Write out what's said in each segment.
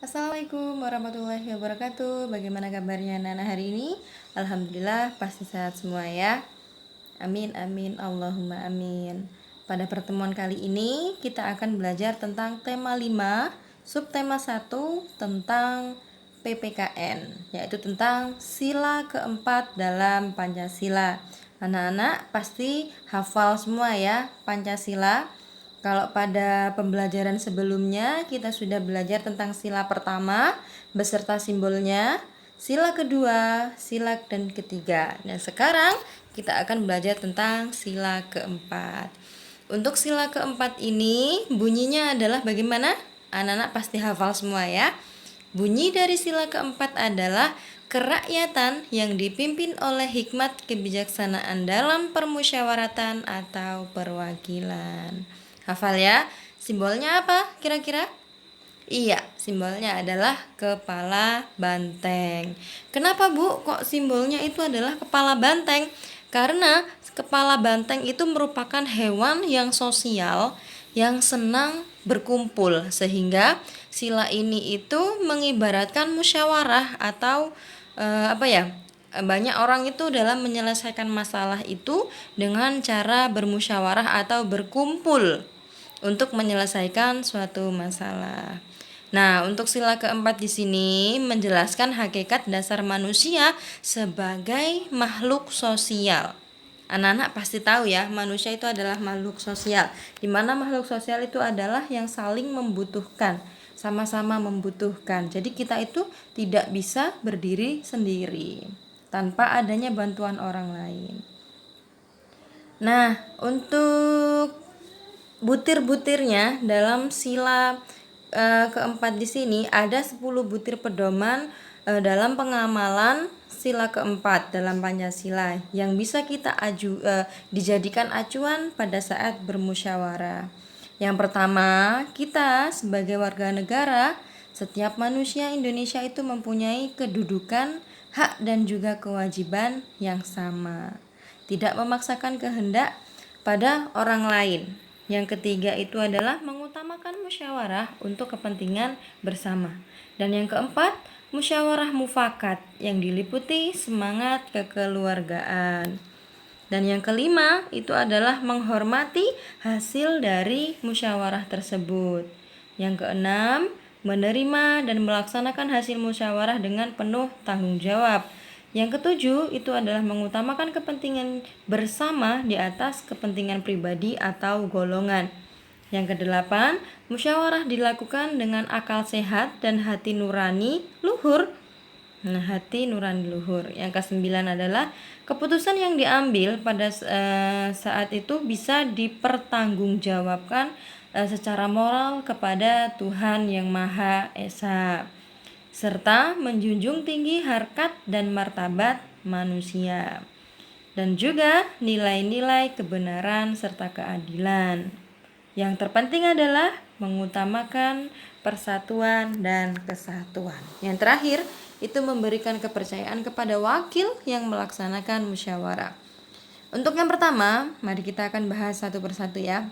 Assalamualaikum warahmatullahi wabarakatuh. Bagaimana kabarnya Nana hari ini? Alhamdulillah pasti sehat semua ya. Amin amin Allahumma amin. Pada pertemuan kali ini kita akan belajar tentang tema 5, subtema 1 tentang PPKN, yaitu tentang sila keempat dalam Pancasila. Anak-anak pasti hafal semua ya Pancasila. Kalau pada pembelajaran sebelumnya kita sudah belajar tentang sila pertama beserta simbolnya, sila kedua, sila dan ketiga. Nah, sekarang kita akan belajar tentang sila keempat. Untuk sila keempat ini bunyinya adalah bagaimana? Anak-anak pasti hafal semua ya. Bunyi dari sila keempat adalah kerakyatan yang dipimpin oleh hikmat kebijaksanaan dalam permusyawaratan atau perwakilan. Hafal ya. Simbolnya apa kira-kira? Iya, simbolnya adalah kepala banteng. Kenapa Bu kok simbolnya itu adalah kepala banteng? Karena kepala banteng itu merupakan hewan yang sosial, yang senang berkumpul, sehingga sila ini itu mengibaratkan musyawarah atau banyak orang itu dalam menyelesaikan masalah itu dengan cara bermusyawarah atau berkumpul untuk menyelesaikan suatu masalah. Nah, untuk sila keempat di sini menjelaskan hakikat dasar manusia sebagai makhluk sosial. Anak-anak pasti tahu ya, manusia itu adalah makhluk sosial. Di mana makhluk sosial itu adalah yang saling membutuhkan, sama-sama membutuhkan. Jadi kita itu tidak bisa berdiri sendiri tanpa adanya bantuan orang lain. Nah, untuk butir-butirnya dalam sila keempat di sini ada 10 butir pedoman dalam pengamalan sila keempat dalam Pancasila yang bisa kita dijadikan acuan pada saat bermusyawarah. Yang pertama, kita sebagai warga negara, setiap manusia Indonesia itu mempunyai kedudukan, hak dan juga kewajiban yang sama. Tidak memaksakan kehendak pada orang lain. Yang ketiga itu adalah mengutamakan musyawarah untuk kepentingan bersama. Dan yang keempat, musyawarah mufakat yang diliputi semangat kekeluargaan. Dan yang kelima itu adalah menghormati hasil dari musyawarah tersebut. Yang keenam, menerima dan melaksanakan hasil musyawarah dengan penuh tanggung jawab. Yang ketujuh itu adalah mengutamakan kepentingan bersama di atas kepentingan pribadi atau golongan. Yang kedelapan, musyawarah dilakukan dengan akal sehat dan hati nurani luhur. Hati nurani luhur. Yang kesembilan adalah keputusan yang diambil pada saat itu bisa dipertanggungjawabkan secara moral kepada Tuhan Yang Maha Esa, serta menjunjung tinggi harkat dan martabat manusia, dan juga nilai-nilai kebenaran serta keadilan. Yang terpenting adalah mengutamakan persatuan dan kesatuan. Yang terakhir, itu memberikan kepercayaan kepada wakil yang melaksanakan musyawarah. Untuk yang pertama, mari kita akan bahas satu persatu ya.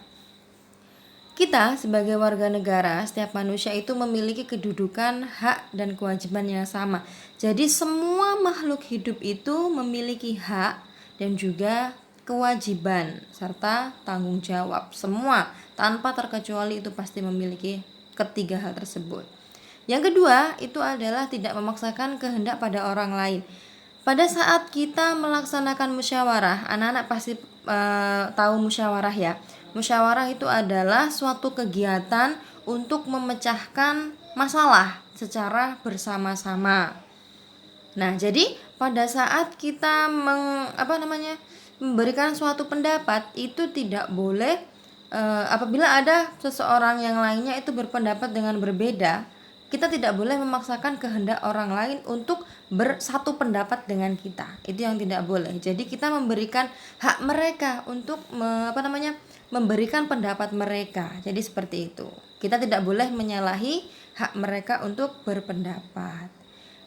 Kita sebagai warga negara, setiap manusia itu memiliki kedudukan, hak, dan kewajiban yang sama. Jadi semua makhluk hidup itu memiliki hak dan juga kewajiban serta tanggung jawab. Semua tanpa terkecuali itu pasti memiliki ketiga hal tersebut. Yang kedua itu adalah tidak memaksakan kehendak pada orang lain. Pada saat kita melaksanakan musyawarah, anak-anak pasti tahu musyawarah ya. Musyawarah itu adalah suatu kegiatan untuk memecahkan masalah secara bersama-sama. Nah, jadi pada saat kita memberikan suatu pendapat itu tidak boleh apabila ada seseorang yang lainnya itu berpendapat dengan berbeda, kita tidak boleh memaksakan kehendak orang lain untuk bersatu pendapat dengan kita. Itu yang tidak boleh. Jadi kita memberikan hak mereka untuk memberikan pendapat mereka. Jadi seperti itu. Kita tidak boleh menyalahi hak mereka untuk berpendapat.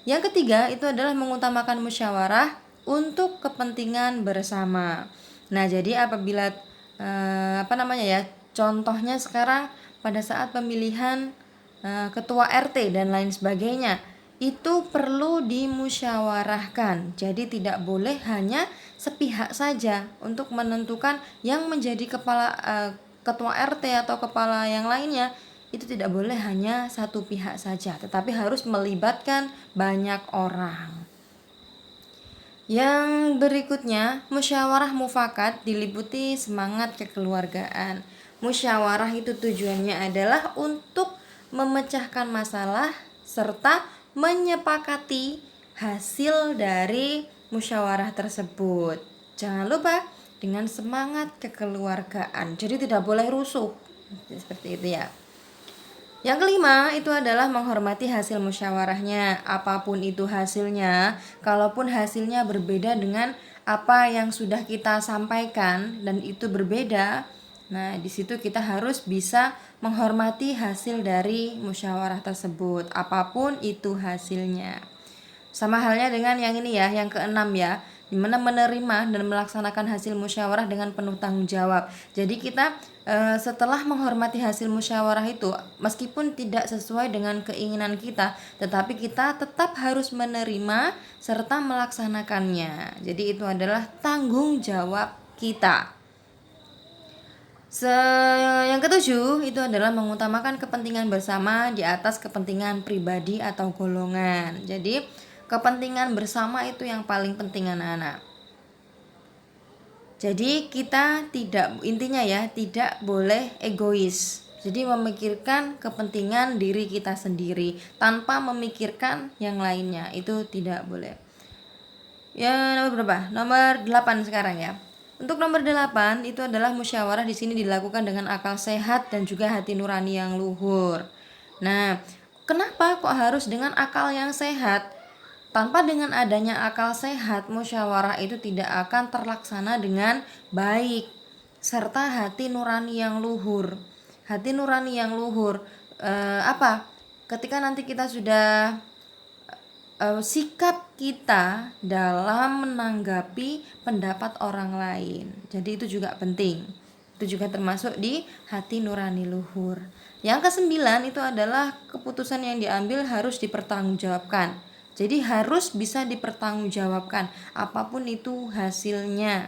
Yang ketiga itu adalah mengutamakan musyawarah untuk kepentingan bersama. Nah, jadi apabila contohnya sekarang pada saat pemilihan ketua RT dan lain sebagainya, itu perlu dimusyawarahkan. Jadi tidak boleh hanya sepihak saja untuk menentukan yang menjadi ketua RT atau kepala yang lainnya. Itu tidak boleh hanya satu pihak saja, tetapi harus melibatkan banyak orang. Yang berikutnya, musyawarah mufakat diliputi semangat kekeluargaan. Musyawarah itu tujuannya adalah untuk memecahkan masalah serta menyepakati hasil dari musyawarah tersebut. Jangan lupa dengan semangat kekeluargaan. Jadi tidak boleh rusuh. Seperti itu ya. Yang kelima itu adalah menghormati hasil musyawarahnya. Apapun itu hasilnya, kalaupun hasilnya berbeda dengan apa yang sudah kita sampaikan dan itu berbeda, nah di situ kita harus bisa menghormati hasil dari musyawarah tersebut, apapun itu hasilnya. Sama halnya dengan yang ini ya, yang keenam ya, dimana menerima dan melaksanakan hasil musyawarah dengan penuh tanggung jawab. Jadi kita setelah menghormati hasil musyawarah itu, meskipun tidak sesuai dengan keinginan kita, tetapi kita tetap harus menerima serta melaksanakannya. Jadi itu adalah tanggung jawab kita. Yang ketujuh itu adalah mengutamakan kepentingan bersama di atas kepentingan pribadi atau golongan. Jadi kepentingan bersama itu yang paling penting anak-anak. Jadi kita intinya ya, tidak boleh egois. Jadi memikirkan kepentingan diri kita sendiri tanpa memikirkan yang lainnya, itu tidak boleh. Ya, nomor berapa? Nomor 8 sekarang ya. Untuk nomor 8 itu adalah musyawarah di sini dilakukan dengan akal sehat dan juga hati nurani yang luhur. Nah, kenapa kok harus dengan akal yang sehat? Tanpa dengan adanya akal sehat, musyawarah itu tidak akan terlaksana dengan baik. Serta hati nurani yang luhur. Hati nurani yang luhur apa? Ketika nanti kita sudah sikap kita dalam menanggapi pendapat orang lain. Jadi itu juga penting. Itu juga termasuk di hati nurani luhur. Yang kesembilan itu adalah keputusan yang diambil harus dipertanggungjawabkan. Jadi harus bisa dipertanggungjawabkan apapun itu hasilnya.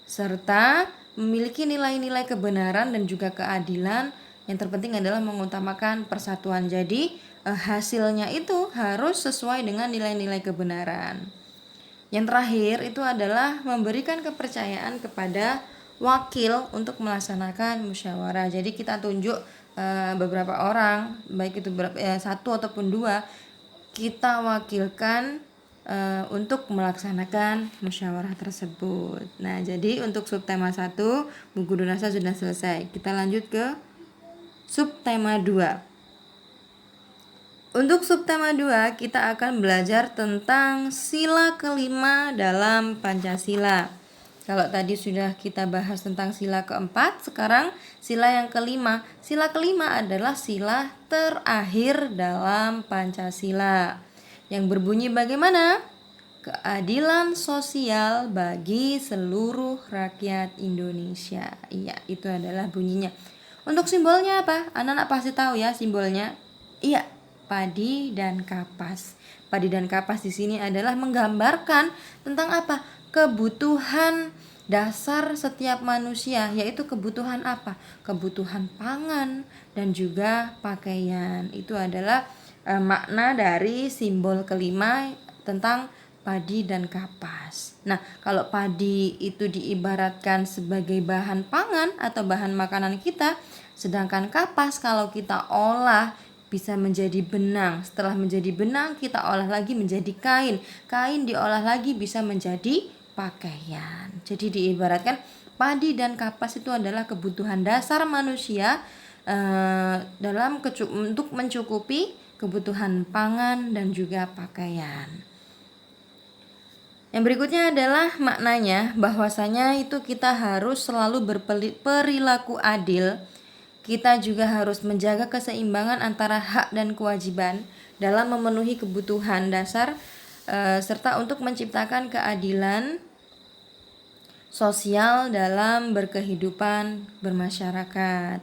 Serta memiliki nilai-nilai kebenaran dan juga keadilan. Yang terpenting adalah mengutamakan persatuan. Jadi hasilnya itu harus sesuai dengan nilai-nilai kebenaran. Yang terakhir itu adalah memberikan kepercayaan kepada wakil untuk melaksanakan musyawarah. Jadi kita tunjuk beberapa orang, baik itu satu ataupun dua, kita wakilkan untuk melaksanakan musyawarah tersebut. Nah, jadi untuk subtema 1 Bu Guru Nasa sudah selesai. Kita lanjut ke subtema 2. Untuk subtema 2 kita akan belajar tentang sila kelima dalam Pancasila. Kalau tadi sudah kita bahas tentang sila keempat, sekarang sila yang kelima. Sila kelima adalah sila terakhir dalam Pancasila, yang berbunyi bagaimana? Keadilan sosial bagi seluruh rakyat Indonesia. Iya, itu adalah bunyinya. Untuk simbolnya apa? Anak-anak pasti tahu ya simbolnya. Iya, padi dan kapas. Padi dan kapas di sini adalah menggambarkan tentang apa? Kebutuhan dasar setiap manusia, yaitu kebutuhan apa? Kebutuhan pangan dan juga pakaian. Itu adalah makna dari simbol kelima tentang padi dan kapas. Nah, kalau padi itu diibaratkan sebagai bahan pangan atau bahan makanan kita, sedangkan kapas kalau kita olah bisa menjadi benang. Setelah menjadi benang, kita olah lagi menjadi kain. Kain diolah lagi bisa menjadi pakaian. Jadi diibaratkan padi dan kapas itu adalah kebutuhan dasar manusia untuk mencukupi kebutuhan pangan dan juga pakaian. Yang berikutnya adalah maknanya, bahwasanya itu kita harus selalu berperilaku adil. Kita juga harus menjaga keseimbangan antara hak dan kewajiban dalam memenuhi kebutuhan dasar serta untuk menciptakan keadilan sosial dalam berkehidupan bermasyarakat.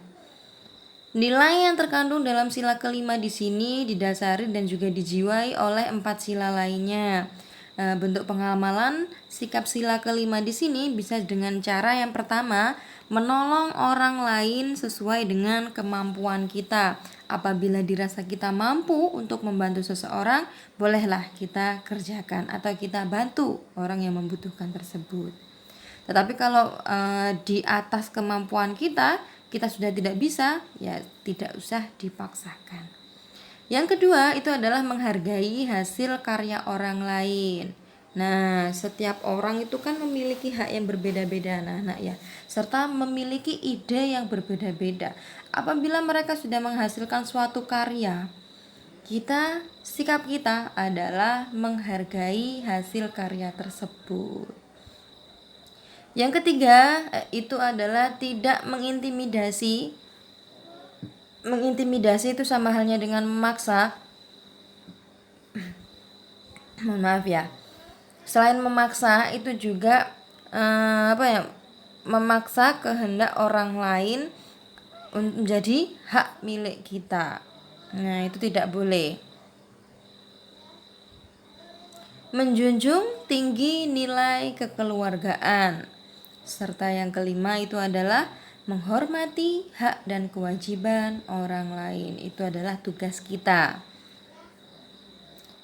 Nilai yang terkandung dalam sila kelima di sini didasari dan juga dijiwai oleh 4 sila lainnya. Bentuk pengamalan sikap sila kelima di sini bisa dengan cara yang pertama, menolong orang lain sesuai dengan kemampuan kita. Apabila dirasa kita mampu untuk membantu seseorang, bolehlah kita kerjakan atau kita bantu orang yang membutuhkan tersebut. Tetapi kalau di atas kemampuan kita sudah tidak bisa, ya tidak usah dipaksakan. Yang kedua itu adalah menghargai hasil karya orang lain. Nah, setiap orang itu kan memiliki hak yang berbeda-beda, anak-anak ya, serta memiliki ide yang berbeda-beda. Apabila mereka sudah menghasilkan suatu karya, sikap kita adalah menghargai hasil karya tersebut. Yang ketiga itu adalah tidak mengintimidasi. Mengintimidasi itu sama halnya dengan memaksa. Mohon maaf ya. Selain memaksa itu juga memaksa kehendak orang lain menjadi hak milik kita. Nah, itu tidak boleh. Menjunjung tinggi nilai kekeluargaan. Serta yang kelima itu adalah menghormati hak dan kewajiban orang lain. Itu adalah tugas kita.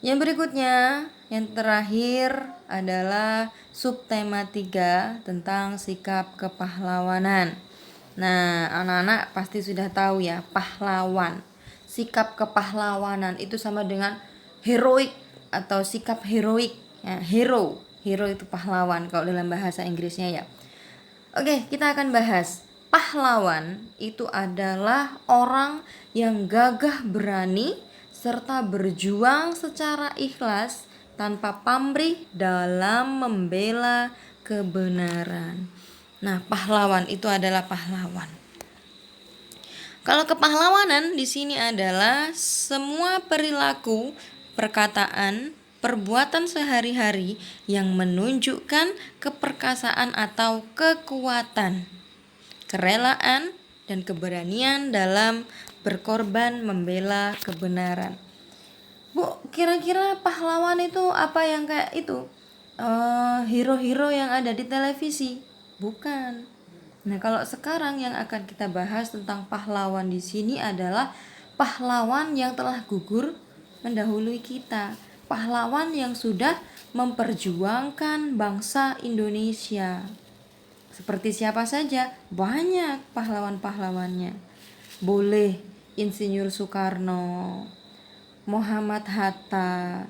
Yang berikutnya, yang terakhir adalah subtema 3 tentang sikap kepahlawanan. Nah, anak-anak pasti sudah tahu ya, pahlawan. Sikap kepahlawanan itu sama dengan heroik atau sikap heroik. Ya, hero itu pahlawan kalau dalam bahasa Inggrisnya ya. Oke, kita akan bahas. Pahlawan itu adalah orang yang gagah berani serta berjuang secara ikhlas tanpa pamrih dalam membela kebenaran. Nah, pahlawan itu adalah pahlawan. Kalau kepahlawanan di sini adalah semua perilaku, perkataan, perbuatan sehari-hari yang menunjukkan keperkasaan atau kekuatan, kerelaan, dan keberanian dalam berkorban membela kebenaran. Bu, kira-kira pahlawan itu apa yang kayak itu? Hero-hero yang ada di televisi? Bukan. Nah, kalau sekarang yang akan kita bahas tentang pahlawan di sini adalah pahlawan yang telah gugur mendahului kita. Pahlawan yang sudah memperjuangkan bangsa Indonesia. Seperti siapa saja? Banyak pahlawan-pahlawannya. Boleh Insinyur Soekarno, Muhammad Hatta,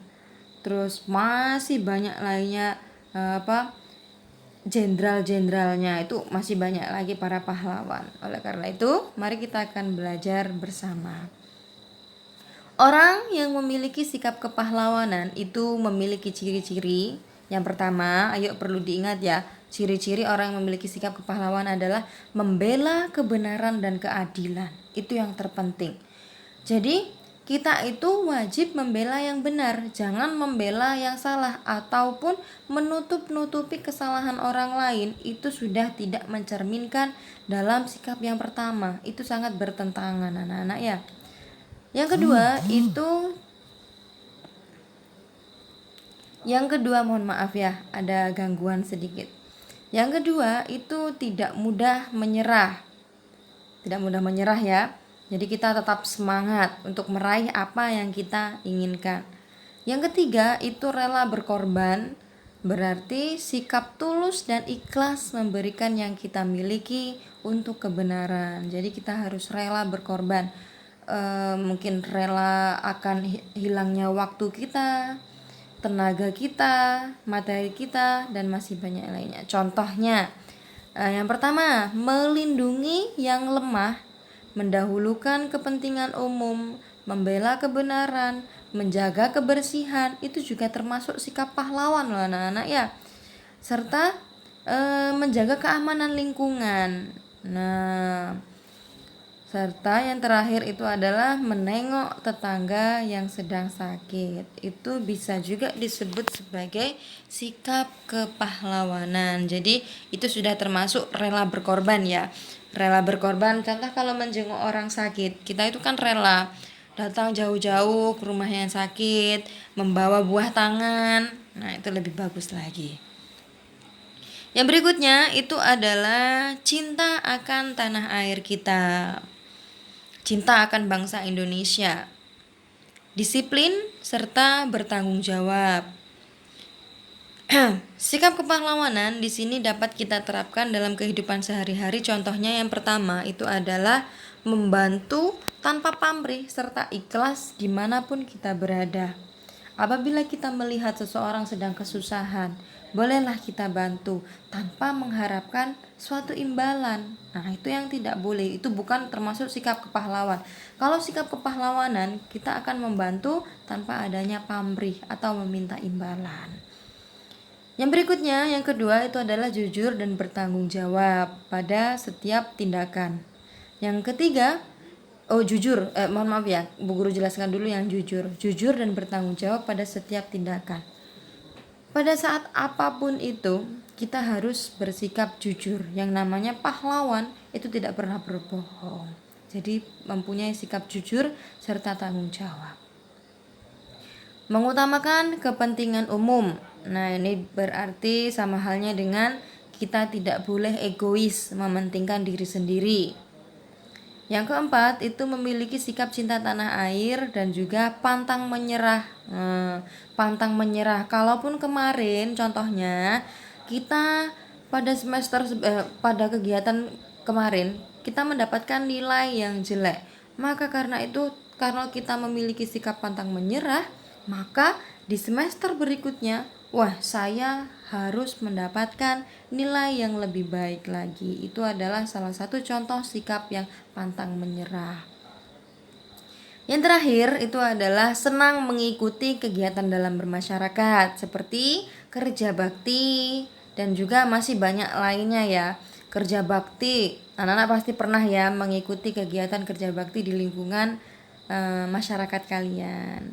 terus masih banyak lainnya jenderal-jenderalnya, itu masih banyak lagi para pahlawan. Oleh karena itu, mari kita akan belajar bersama. Orang yang memiliki sikap kepahlawanan itu memiliki ciri-ciri. Yang pertama, perlu diingat ya, ciri-ciri orang yang memiliki sikap kepahlawanan adalah membela kebenaran dan keadilan. Itu yang terpenting. Jadi, kita itu wajib membela yang benar, jangan membela yang salah ataupun menutup-nutupi kesalahan orang lain. Itu sudah tidak mencerminkan dalam sikap yang pertama. Itu sangat bertentangan, anak-anak ya. Yang kedua, mohon maaf ya, ada gangguan sedikit. Yang kedua itu tidak mudah menyerah. Tidak mudah menyerah ya. Jadi kita tetap semangat untuk meraih apa yang kita inginkan. Yang ketiga itu rela berkorban. Berarti sikap tulus dan ikhlas memberikan yang kita miliki untuk kebenaran. Jadi kita harus rela berkorban. Mungkin rela akan hilangnya waktu kita, tenaga kita, materi kita, dan masih banyak lainnya. Contohnya, yang pertama, melindungi yang lemah, mendahulukan kepentingan umum, membela kebenaran, menjaga kebersihan, itu juga termasuk sikap pahlawan loh anak-anak ya. Serta menjaga keamanan lingkungan. Nah, serta yang terakhir itu adalah menengok tetangga yang sedang sakit. Itu bisa juga disebut sebagai sikap kepahlawanan. Jadi itu sudah termasuk rela berkorban ya. Rela berkorban, contoh kalau menjenguk orang sakit, kita itu kan rela datang jauh-jauh ke rumah yang sakit, membawa buah tangan. Nah, itu lebih bagus lagi. Yang berikutnya itu adalah cinta akan tanah air kita. Cinta akan bangsa Indonesia. Disiplin serta bertanggung jawab. Sikap kepahlawanan di sini dapat kita terapkan dalam kehidupan sehari-hari. Contohnya yang pertama itu adalah membantu tanpa pamrih serta ikhlas dimanapun kita berada. Apabila kita melihat seseorang sedang kesusahan, bolehlah kita bantu tanpa mengharapkan suatu imbalan. Nah, itu yang tidak boleh. Itu bukan termasuk sikap kepahlawan. Kalau sikap kepahlawanan, kita akan membantu tanpa adanya pamrih atau meminta imbalan. Yang berikutnya, yang kedua itu adalah jujur dan bertanggung jawab pada setiap tindakan. Yang ketiga, mohon maaf ya, Bu Guru jelaskan dulu yang jujur. Jujur dan bertanggung jawab pada setiap tindakan. Pada saat apapun itu, kita harus bersikap jujur. Yang namanya pahlawan itu tidak pernah berbohong. Jadi mempunyai sikap jujur serta tanggung jawab. Mengutamakan kepentingan umum. Nah, ini berarti sama halnya dengan kita tidak boleh egois mementingkan diri sendiri. Yang keempat itu memiliki sikap cinta tanah air dan juga pantang menyerah. Pantang menyerah. Kalaupun kemarin contohnya kita pada kegiatan kemarin kita mendapatkan nilai yang jelek, maka karena itu karena kita memiliki sikap pantang menyerah, maka di semester berikutnya, saya harus mendapatkan nilai yang lebih baik lagi. Itu adalah salah satu contoh sikap yang pantang menyerah. Yang terakhir itu adalah senang mengikuti kegiatan dalam bermasyarakat seperti kerja bakti dan juga masih banyak lainnya ya. Kerja bakti, anak-anak pasti pernah ya mengikuti kegiatan kerja bakti di lingkungan masyarakat kalian.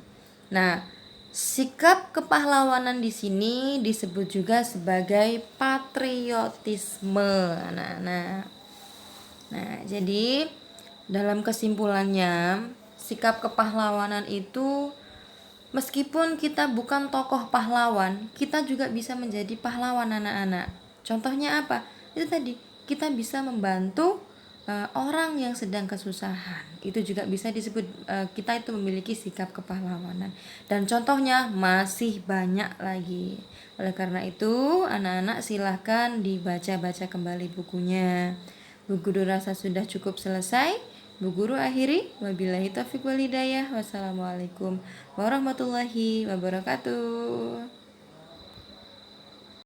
Nah, sikap kepahlawanan di sini disebut juga sebagai patriotisme, anak-anak. Nah, jadi dalam kesimpulannya, sikap kepahlawanan itu meskipun kita bukan tokoh pahlawan, kita juga bisa menjadi pahlawan, anak-anak. Contohnya apa? Itu tadi, kita bisa membantu orang yang sedang kesusahan. Itu juga bisa disebut kita itu memiliki sikap kepahlawanan. Dan contohnya masih banyak lagi. Oleh karena itu, anak-anak silahkan dibaca-baca kembali bukunya. Bu Guru rasa sudah cukup selesai. Bu Guru akhiri. Wabillahi taufiq wal hidayah. Wassalamualaikum warahmatullahi wabarakatuh.